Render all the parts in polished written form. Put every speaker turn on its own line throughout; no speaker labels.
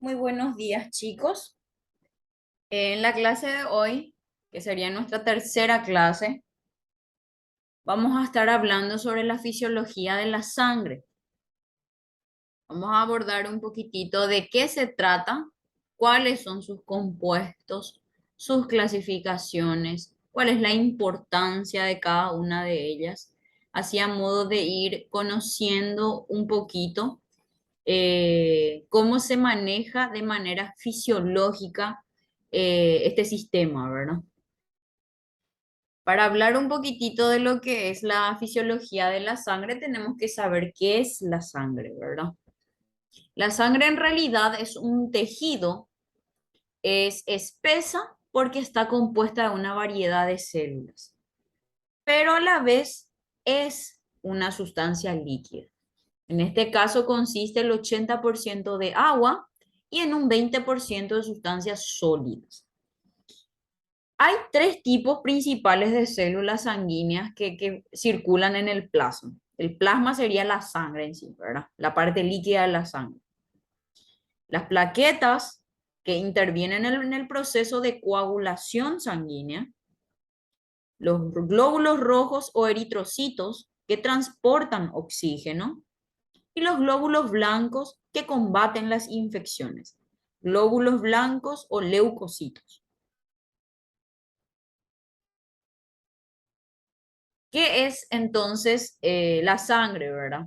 Muy buenos días, chicos. En la clase de hoy, que sería nuestra tercera clase, vamos a estar hablando sobre la fisiología de la sangre. Vamos a abordar un poquitito de qué se trata, cuáles son sus compuestos, sus clasificaciones, cuál es la importancia de cada una de ellas, así a modo de ir conociendo un poquito cómo se maneja de manera fisiológica este sistema, ¿verdad? Para hablar un poquitito de lo que es la fisiología de la sangre, tenemos que saber qué es la sangre, ¿verdad? La sangre en realidad es un tejido, es espesa porque está compuesta de una variedad de células, pero a la vez es una sustancia líquida. En este caso consiste el 80% de agua y en un 20% de sustancias sólidas. Hay tres tipos principales de células sanguíneas que circulan en el plasma. El plasma sería la sangre en sí, ¿verdad? La parte líquida de la sangre. Las plaquetas que intervienen en el proceso de coagulación sanguínea. Los glóbulos rojos o eritrocitos que transportan oxígeno y los glóbulos blancos que combaten las infecciones, glóbulos blancos o leucocitos. ¿Qué es entonces la sangre, verdad?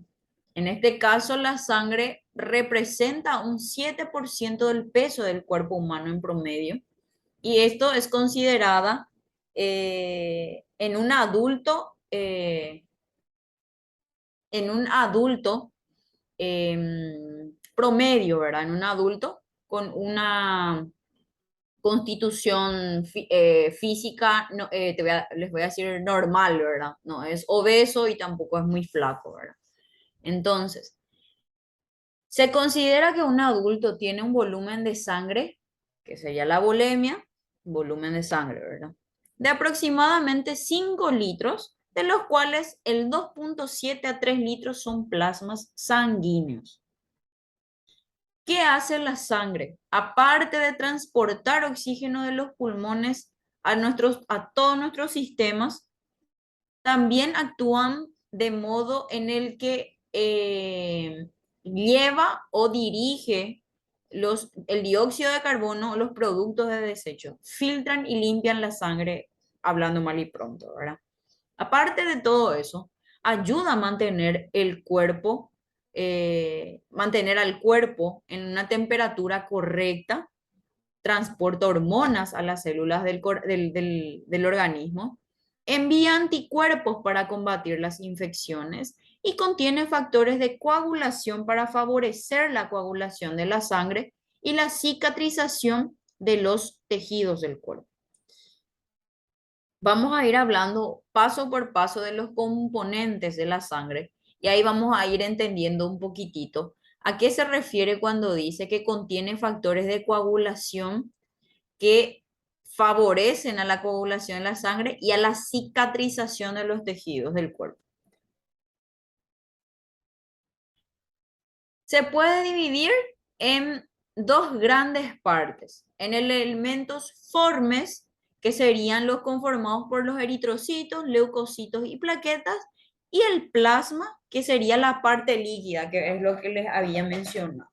En este caso, la sangre representa un 7% del peso del cuerpo humano en promedio y esto es considerada en un adulto, promedio, ¿verdad? En un adulto con una constitución física, no, les voy a decir normal, ¿verdad? No es obeso y tampoco es muy flaco, ¿verdad? Entonces, se considera que un adulto tiene un volumen de sangre, que sería la volemia, volumen de sangre, ¿verdad? De aproximadamente 5 litros, de los cuales el 2,7 a 3 litros son plasmas sanguíneos. ¿Qué hace la sangre? Aparte de transportar oxígeno de los pulmones a todos nuestros sistemas, también actúan de modo en el que lleva o dirige el dióxido de carbono, los productos de desecho, filtran y limpian la sangre, hablando mal y pronto, ¿verdad? Aparte de todo eso, ayuda a mantener el cuerpo, mantener al cuerpo en una temperatura correcta, transporta hormonas a las células del organismo, envía anticuerpos para combatir las infecciones y contiene factores de coagulación para favorecer la coagulación de la sangre y la cicatrización de los tejidos del cuerpo. Vamos a ir hablando paso por paso de los componentes de la sangre y ahí vamos a ir entendiendo un poquitito a qué se refiere cuando dice que contiene factores de coagulación que favorecen a la coagulación de la sangre y a la cicatrización de los tejidos del cuerpo. Se puede dividir en dos grandes partes, en el elementos formes, que serían los conformados por los eritrocitos, leucocitos y plaquetas, y el plasma, que sería la parte líquida, que es lo que les había mencionado.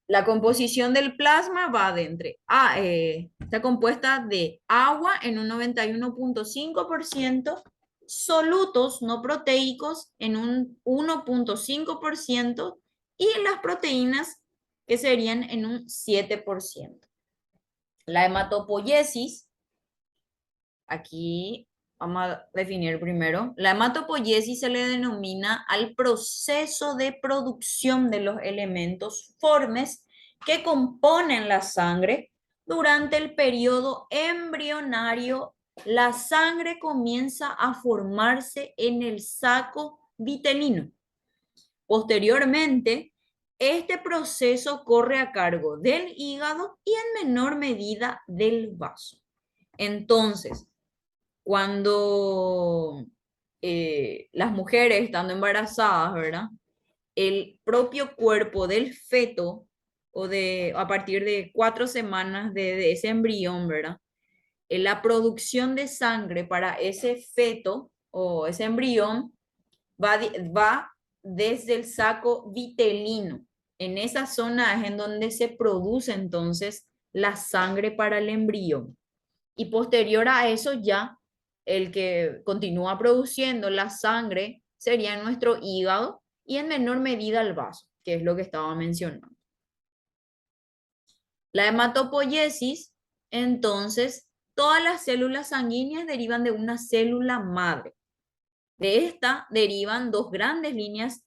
La composición del plasma va está compuesta de agua en un 91,5%, solutos no proteicos en un 1,5% y las proteínas que serían en un 7%. La hematopoiesis, aquí vamos a definir primero, la hematopoiesis se le denomina al proceso de producción de los elementos formes que componen la sangre. Durante el periodo embrionario, la sangre comienza a formarse en el saco vitelino. Posteriormente, este proceso corre a cargo del hígado y en menor medida del vaso. Entonces, cuando las mujeres estando embarazadas, ¿verdad? el propio cuerpo del feto o a partir de 4 semanas de ese embrión, ¿verdad? La producción de sangre para ese feto o ese embrión va desde el saco vitelino. En esa zona es en donde se produce entonces la sangre para el embrión. Y posterior a eso ya el que continúa produciendo la sangre sería nuestro hígado y en menor medida el vaso, que es lo que estaba mencionando. La hematopoiesis, entonces, todas las células sanguíneas derivan de una célula madre. De esta derivan dos grandes líneas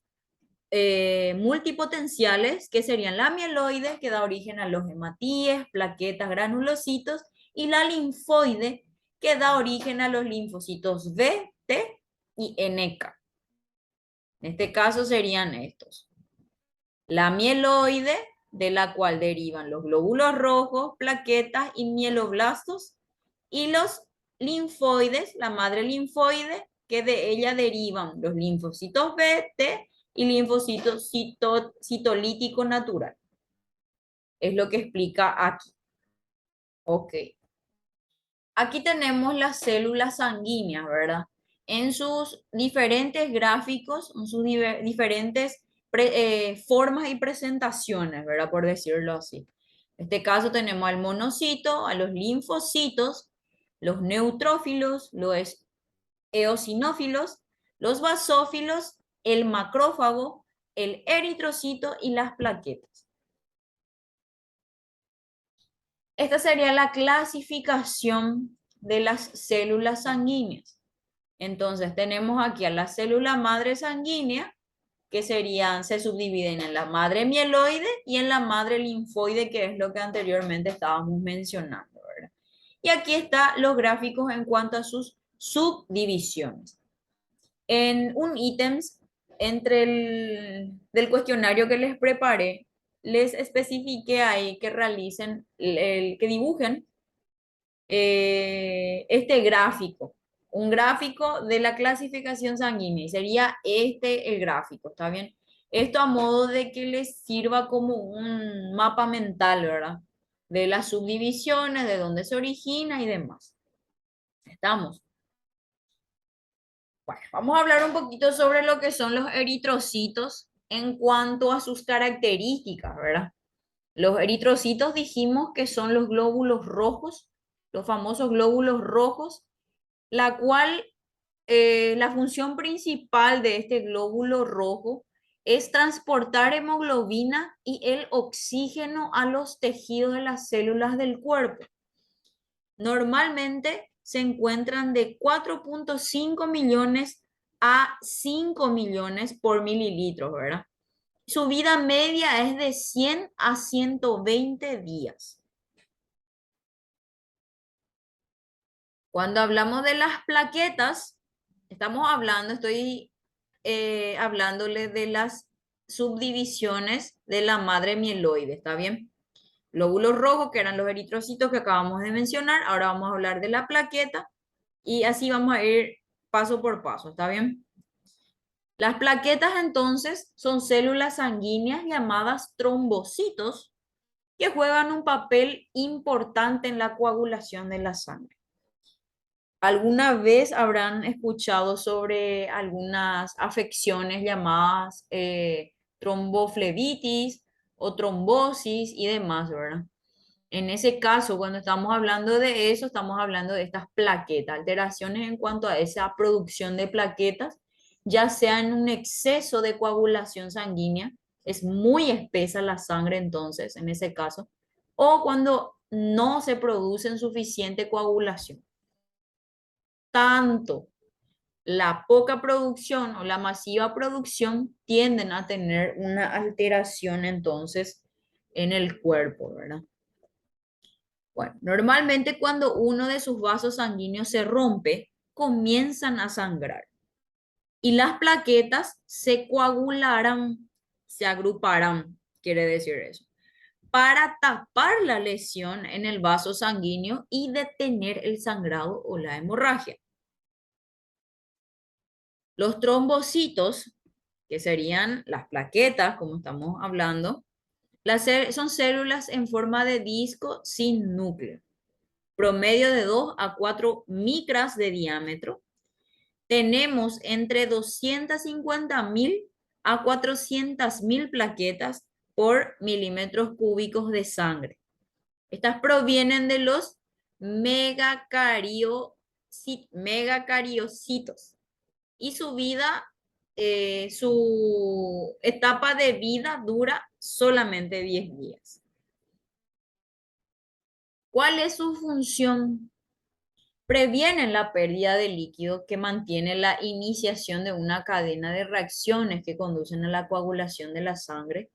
multipotenciales, que serían la mieloide, que da origen a los hematíes, plaquetas, granulocitos, y la linfoide, que da origen a los linfocitos B, T y NK. En este caso serían estos. La mieloide, de la cual derivan los glóbulos rojos, plaquetas y mieloblastos, y los linfoides, la madre linfoide, que de ella derivan los linfocitos B, T y linfocitos citolítico natural. Es lo que explica aquí. Ok. Aquí tenemos las células sanguíneas, ¿verdad? En sus diferentes gráficos, en sus diferentes formas y presentaciones, ¿verdad? Por decirlo así. En este caso tenemos al monocito, a los linfocitos, los neutrófilos, los eosinófilos, los basófilos, el macrófago, el eritrocito y las plaquetas. Esta sería la clasificación de las células sanguíneas. Entonces tenemos aquí a la célula madre sanguínea, que se subdividen en la madre mieloide y en la madre linfoide, que es lo que anteriormente estábamos mencionando, ¿verdad? Y aquí están los gráficos en cuanto a sus subdivisiones. En un ítem del cuestionario que les preparé, les especifiqué ahí que realicen, que dibujen este gráfico, un gráfico de la clasificación sanguínea, y sería este el gráfico, ¿está bien? Esto a modo de que les sirva como un mapa mental, ¿verdad? De las subdivisiones, de dónde se origina y demás. ¿Estamos? Bueno, vamos a hablar un poquito sobre lo que son los eritrocitos en cuanto a sus características, ¿verdad? Los eritrocitos dijimos que son los glóbulos rojos, los famosos glóbulos rojos, la cual la función principal de este glóbulo rojo es transportar hemoglobina y el oxígeno a los tejidos de las células del cuerpo. Normalmente se encuentran de 4.5 millones a 5 millones por mililitro, ¿verdad? Su vida media es de 100 a 120 días. Cuando hablamos de las plaquetas, estoy hablándole de las subdivisiones de la madre mieloide, ¿está bien? Glóbulos rojos, que eran los eritrocitos que acabamos de mencionar. Ahora vamos a hablar de la plaqueta y así vamos a ir paso por paso, ¿está bien? Las plaquetas entonces son células sanguíneas llamadas trombocitos que juegan un papel importante en la coagulación de la sangre. ¿Alguna vez habrán escuchado sobre algunas afecciones llamadas tromboflebitis o trombosis y demás, ¿verdad? En ese caso, cuando estamos hablando de eso, estamos hablando de estas plaquetas, alteraciones en cuanto a esa producción de plaquetas, ya sea en un exceso de coagulación sanguínea, es muy espesa la sangre entonces, en ese caso, o cuando no se produce en suficiente coagulación. Tanto la poca producción o la masiva producción tienden a tener una alteración entonces en el cuerpo, ¿verdad? Bueno, normalmente cuando uno de sus vasos sanguíneos se rompe, comienzan a sangrar y las plaquetas se coagularán, se agruparán, quiere decir eso, para tapar la lesión en el vaso sanguíneo y detener el sangrado o la hemorragia. Los trombocitos que serían las plaquetas, como estamos hablando. Son células en forma de disco sin núcleo, promedio de 2 a 4 micras de diámetro. Tenemos entre 250.000 a 400.000 plaquetas por milímetros cúbicos de sangre. Estas provienen de los megacariocitos y su etapa de vida dura solamente 10 días. ¿Cuál es su función? Previenen la pérdida de líquido que mantiene la iniciación de una cadena de reacciones que conducen a la coagulación de la sangre.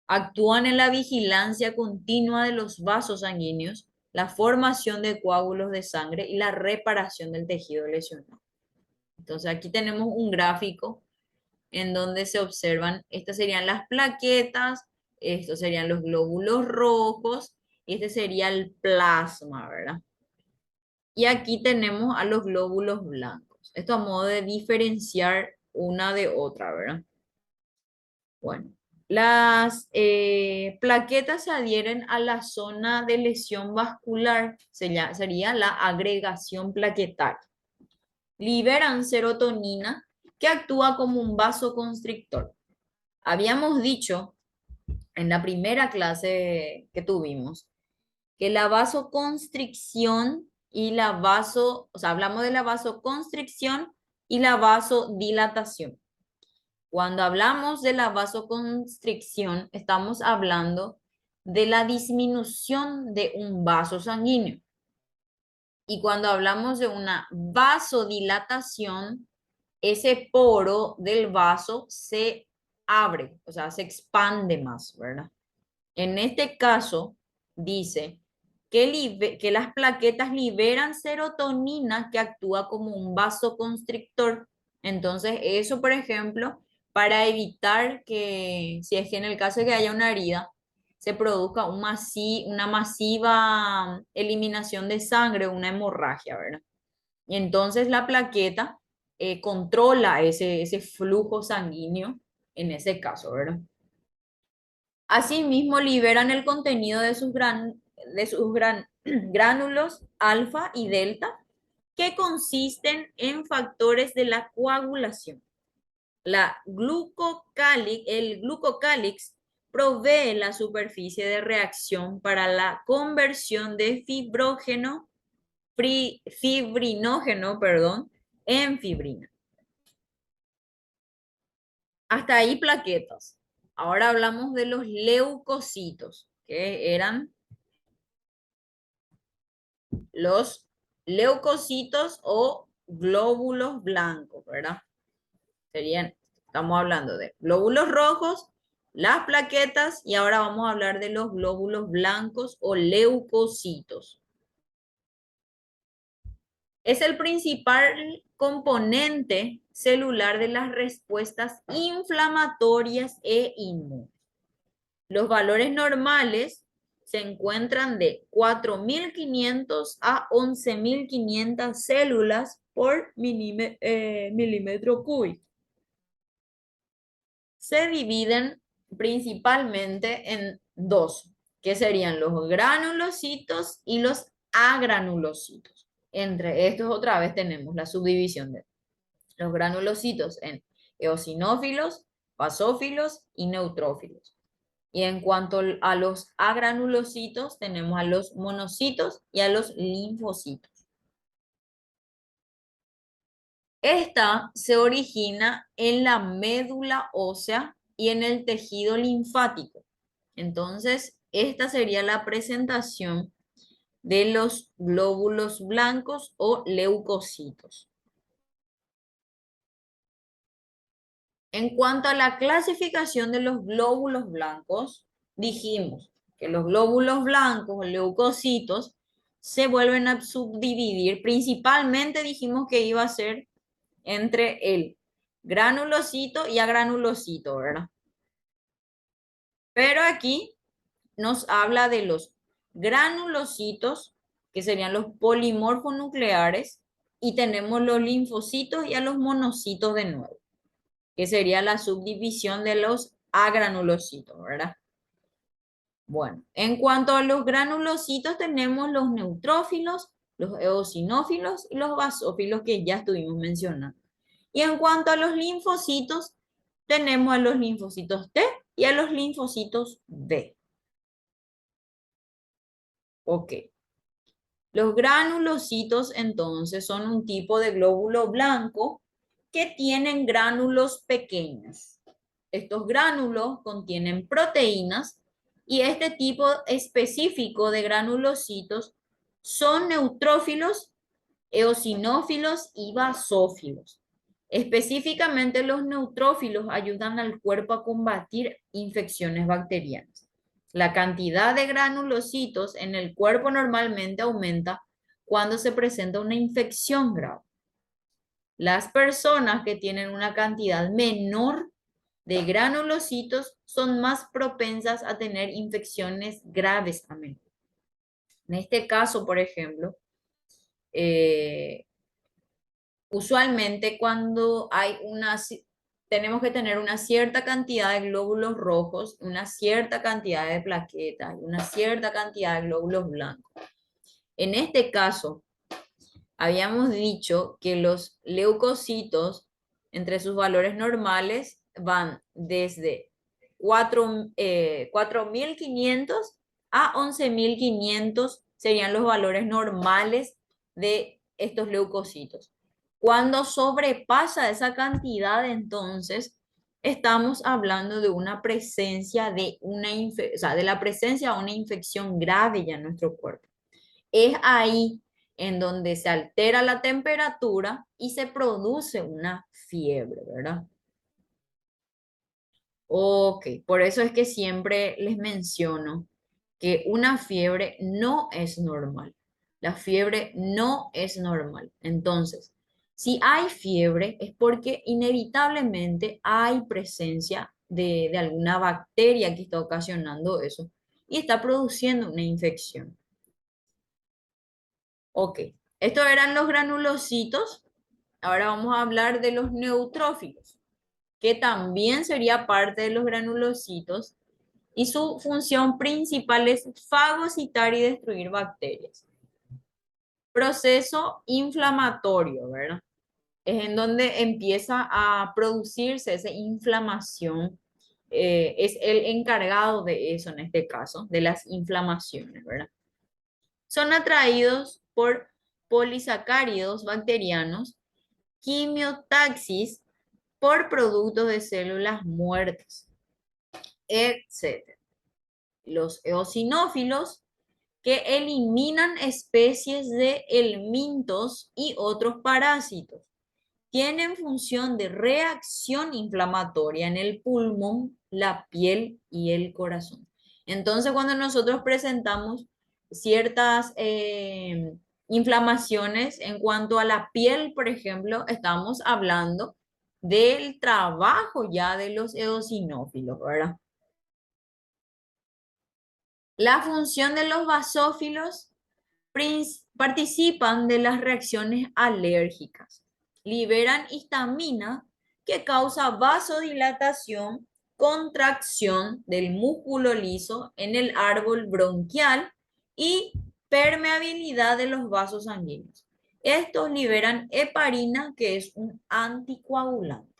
Actúan en la vigilancia continua de los vasos sanguíneos, la formación de coágulos de sangre y la reparación del tejido lesionado. Entonces aquí tenemos un gráfico en donde se observan, estas serían las plaquetas, estos serían los glóbulos rojos y este sería el plasma, ¿verdad? Y aquí tenemos a los glóbulos blancos. Esto a modo de diferenciar una de otra, ¿verdad? Bueno, las plaquetas se adhieren a la zona de lesión vascular, sería la agregación plaquetaria. Liberan serotonina que actúa como un vasoconstrictor. Habíamos dicho en la primera clase que tuvimos que la vasoconstricción y o sea, hablamos de la vasoconstricción y la vasodilatación. Cuando hablamos de la vasoconstricción, estamos hablando de la disminución de un vaso sanguíneo. Y cuando hablamos de una vasodilatación, ese poro del vaso se abre, o sea, se expande más, ¿verdad? En este caso, dice que las plaquetas liberan serotonina que actúa como un vasoconstrictor. Entonces, eso, por ejemplo, para evitar que, si es que en el caso de que haya una herida, se produzca una masiva eliminación de sangre, una hemorragia, ¿verdad? Y entonces la plaqueta controla ese flujo sanguíneo en ese caso, ¿verdad? Asimismo, liberan el contenido de gránulos alfa y delta, que consisten en factores de la coagulación. El glucocálix provee la superficie de reacción para la conversión de fibrinógeno, en fibrina. Hasta ahí plaquetas. Ahora hablamos de los leucocitos, que eran los leucocitos o glóbulos blancos, ¿verdad? Estamos hablando de glóbulos rojos, las plaquetas y ahora vamos a hablar de los glóbulos blancos o leucocitos. Es el principal componente celular de las respuestas inflamatorias e inmunes. Los valores normales se encuentran de 4.500 a 11.500 células por milímetro cúbico. Se dividen principalmente en dos, que serían los granulocitos y los agranulocitos. Entre estos otra vez tenemos la subdivisión de los granulocitos en eosinófilos, basófilos y neutrófilos. Y en cuanto a los agranulocitos, tenemos a los monocitos y a los linfocitos. Esta se origina en la médula ósea y en el tejido linfático. Entonces, esta sería la presentación de los glóbulos blancos o leucocitos. En cuanto a la clasificación de los glóbulos blancos, dijimos que los glóbulos blancos o leucocitos se vuelven a subdividir. Principalmente dijimos que iba a ser entre el granulocito y agranulocito, ¿verdad? Pero aquí nos habla de los granulocitos, que serían los polimorfos nucleares, y tenemos los linfocitos y a los monocitos de nuevo. que sería la subdivisión de los agranulocitos, ¿verdad? Bueno, en cuanto a los granulocitos, tenemos los neutrófilos, los eosinófilos y los basófilos que ya estuvimos mencionando. Y en cuanto a los linfocitos, tenemos a los linfocitos T y a los linfocitos B. Ok. Los granulocitos entonces son un tipo de glóbulo blanco que tienen gránulos pequeños. Estos gránulos contienen proteínas y este tipo específico de granulocitos son neutrófilos, eosinófilos y basófilos. Específicamente los neutrófilos ayudan al cuerpo a combatir infecciones bacterianas. La cantidad de granulocitos en el cuerpo normalmente aumenta cuando se presenta una infección grave. Las personas que tienen una cantidad menor de granulocitos son más propensas a tener infecciones graves a menudo. En este caso, por ejemplo, eh, usualmente cuando hay tenemos que tener una cierta cantidad de glóbulos rojos, una cierta cantidad de plaquetas, una cierta cantidad de glóbulos blancos. En este caso, habíamos dicho que los leucocitos, entre sus valores normales, van desde 4.500 a 11.500 serían los valores normales de estos leucocitos. Cuando sobrepasa esa cantidad, entonces estamos hablando de una presencia de o sea, de la presencia de una infección grave ya en nuestro cuerpo. Es ahí en donde se altera la temperatura y se produce una fiebre, ¿verdad? Ok, por eso es que siempre les menciono que una fiebre no es normal. La fiebre no es normal. Entonces, si hay fiebre es porque inevitablemente hay presencia de alguna bacteria que está ocasionando eso y está produciendo una infección. Ok, estos eran los granulocitos. Ahora vamos a hablar de los neutrófilos, que también sería parte de los granulocitos y su función principal es fagocitar y destruir bacterias. Proceso inflamatorio, ¿verdad? Es en donde empieza a producirse esa inflamación. Es el encargado de eso en este caso, de las inflamaciones, ¿verdad? Son atraídos por polisacáridos bacterianos, quimiotaxis por productos de células muertas, etc. Los eosinófilos que eliminan especies de helmintos y otros parásitos. Tienen función de reacción inflamatoria en el pulmón, la piel y el corazón. Entonces, cuando nosotros presentamos ciertas inflamaciones en cuanto a la piel, por ejemplo, estamos hablando del trabajo ya de los eosinófilos, ¿verdad? La función de los basófilos participan de las reacciones alérgicas. Liberan histamina que causa vasodilatación, contracción del músculo liso en el árbol bronquial y permeabilidad de los vasos sanguíneos. Estos liberan heparina, que es un anticoagulante.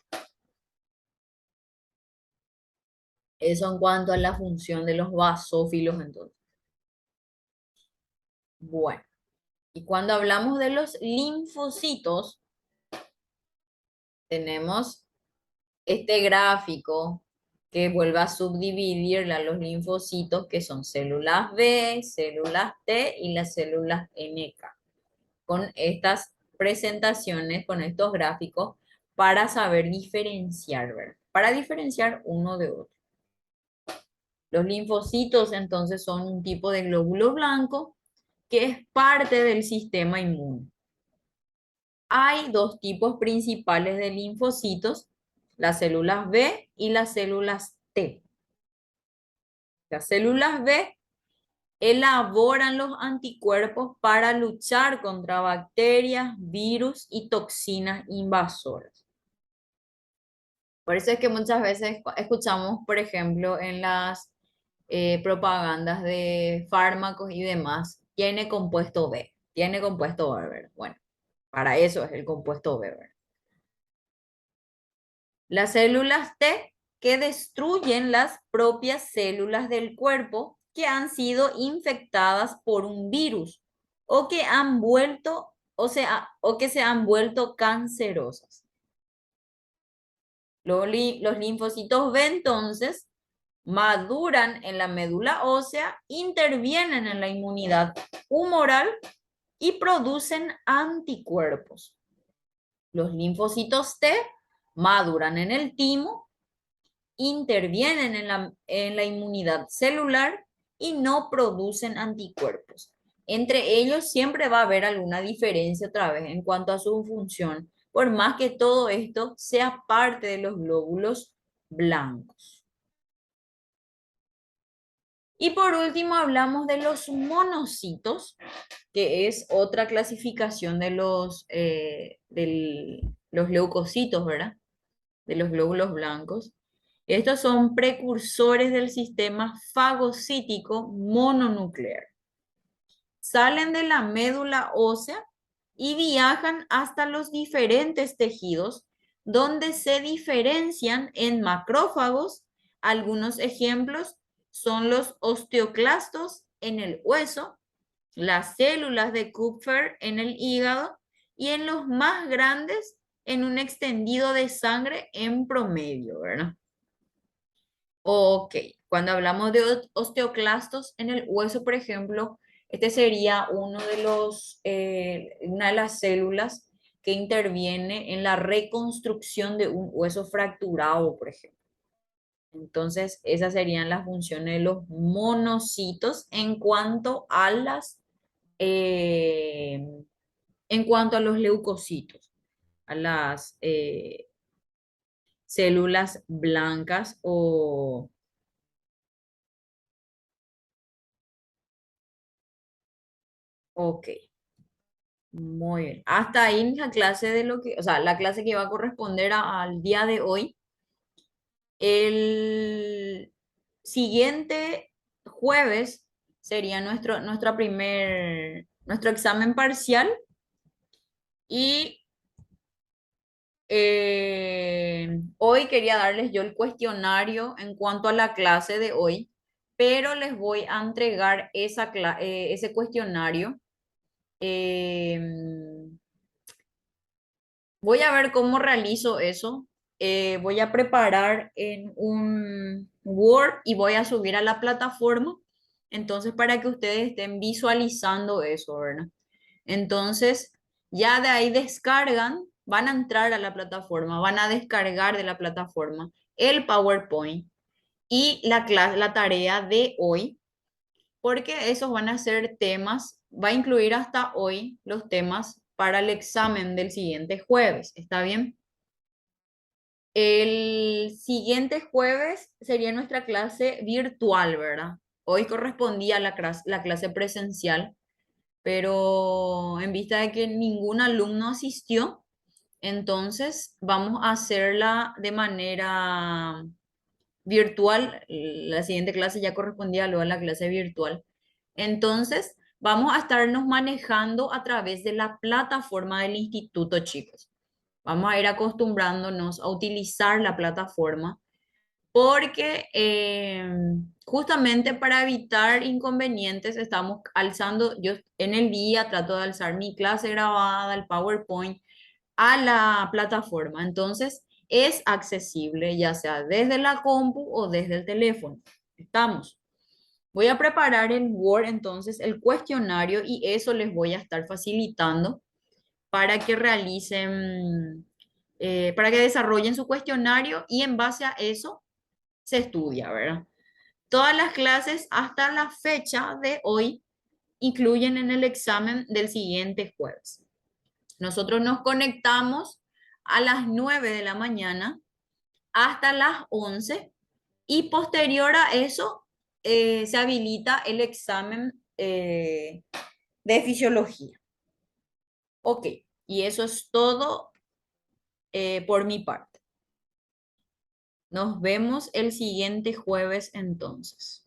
Eso en cuanto a la función de los basófilos, entonces. Bueno, y cuando hablamos de los linfocitos, tenemos este gráfico que vuelve a subdividir a los linfocitos, que son células B, células T y las células NK. Con estas presentaciones, con estos gráficos, para saber diferenciar, ¿verdad? Para diferenciar uno de otro. Los linfocitos entonces son un tipo de glóbulo blanco que es parte del sistema inmune. Hay dos tipos principales de linfocitos, las células B y las células T. Las células B elaboran los anticuerpos para luchar contra bacterias, virus y toxinas invasoras. Por eso es que muchas veces escuchamos, por ejemplo, en las propagandas de fármacos y demás, tiene compuesto B, tiene compuesto B, ¿verdad? Bueno, para eso es el compuesto B, ¿verdad? Las células T que destruyen las propias células del cuerpo que han sido infectadas por un virus o que han vuelto, o que se han vuelto cancerosas. Los linfocitos B entonces maduran en la médula ósea, intervienen en la inmunidad humoral y producen anticuerpos. Los linfocitos T maduran en el timo, intervienen en la inmunidad celular y no producen anticuerpos. Entre ellos siempre va a haber alguna diferencia otra vez en cuanto a su función, por más que todo esto sea parte de los glóbulos blancos. Y por último hablamos de los monocitos, que es otra clasificación de los leucocitos, ¿verdad? De los glóbulos blancos. Estos son precursores del sistema fagocítico mononuclear. Salen de la médula ósea y viajan hasta los diferentes tejidos donde se diferencian en macrófagos. Algunos ejemplos son los osteoclastos en el hueso, las células de Kupffer en el hígado y en los más grandes en un extendido de sangre en promedio, ¿verdad? Ok, cuando hablamos de osteoclastos en el hueso, por ejemplo, este sería una de las células que interviene en la reconstrucción de un hueso fracturado, por ejemplo. Entonces, esas serían las funciones de los monocitos eh, en cuanto a los leucocitos, a las células blancas o... Ok. Muy bien. Hasta ahí la clase de lo que, o sea, la clase que va a corresponder al día de hoy. El siguiente jueves sería nuestro examen parcial y hoy quería darles yo el cuestionario en cuanto a la clase de hoy, pero les voy a entregar ese cuestionario. em, Voy a ver cómo realizo eso. Voy a preparar en un Word y voy a subir a la plataforma. Entonces, para que ustedes estén visualizando eso, ¿verdad? Entonces, ya de ahí descargan, van a entrar a la plataforma, van a descargar de la plataforma el PowerPoint y la tarea de hoy, porque esos van a ser temas, va a incluir hasta hoy los temas para el examen del siguiente jueves. ¿Está bien? El siguiente jueves sería nuestra clase virtual, ¿verdad? Hoy correspondía la clase presencial, pero en vista de que ningún alumno asistió, entonces vamos a hacerla de manera virtual. La siguiente clase ya correspondía luego a la clase virtual. Entonces, vamos a estarnos manejando a través de la plataforma del instituto, chicos. Vamos a ir acostumbrándonos a utilizar la plataforma porque justamente para evitar inconvenientes estamos alzando, yo en el día trato de alzar mi clase grabada, el PowerPoint, a la plataforma. Entonces es accesible ya sea desde la compu o desde el teléfono. Estamos. Voy a preparar en Word entonces el cuestionario y eso les voy a estar facilitando para que para que desarrollen su cuestionario y en base a eso se estudia, ¿verdad? Todas las clases hasta la fecha de hoy incluyen en el examen del siguiente jueves. Nosotros nos conectamos a las 9 de la mañana hasta las 11 y posterior a eso se habilita el examen de fisiología. Ok, y eso es todo por mi parte. Nos vemos el siguiente jueves entonces.